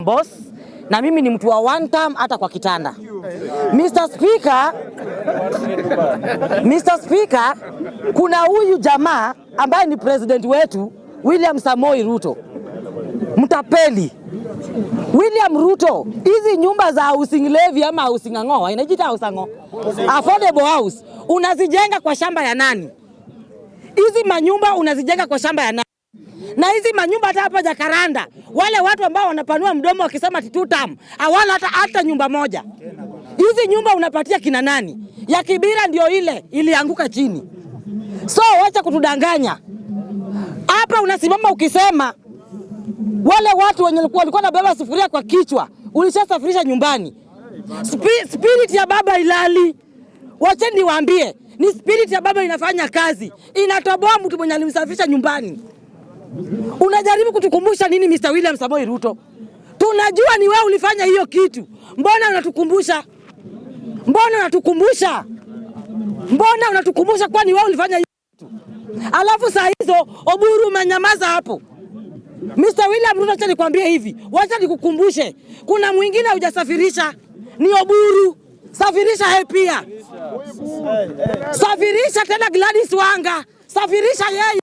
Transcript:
boss na mimi ni mtu wa one term hata kwa kitanda. Mr. Speaker, kuna huyu jamaa ambaye ni president wetu William Samoei Ruto. Mtapeli. William Ruto, hizi nyumba za housing levy ama housing ngo, inajiita housing affordable house, unazijenga kwa shamba ya nani? Hizi manyumba unazijenga kwa shamba ya nani? Na hizi manyumba hata hapa Jakaranda, wale watu ambao wanapanua mdomo wakisema tutam, hawana hata nyumba moja. Hizi nyumba unapatia kina nani? Ya Kibira ndio ile ilianguka chini. So wacha kutudanganya. Hapa unasimama ukisema wale watu wenye walikuwa na baba sufuria kwa kichwa ulishasafirisha nyumbani. Spirit ya baba ilali. Wacha niwaambie, ni spirit ya baba inafanya kazi. Inatoboa mtu mwenye alimsafirisha nyumbani. Unajaribu kutukumbusha nini Mr. William Samoei Ruto? Tunajua ni wewe ulifanya hiyo kitu. Mbona unatukumbusha? Mbona unatukumbusha kwa ni wewe ulifanya hiyo kitu? Alafu saa hizo Oburu umenyamaza hapo. Mr. William Ruto, acha nikwambie hivi. Wacha nikukumbushe. Kuna mwingine hujasafirisha, ni Oburu. Safirisha yeye pia. Safirisha tena Gladys Wanga. Safirisha yeye.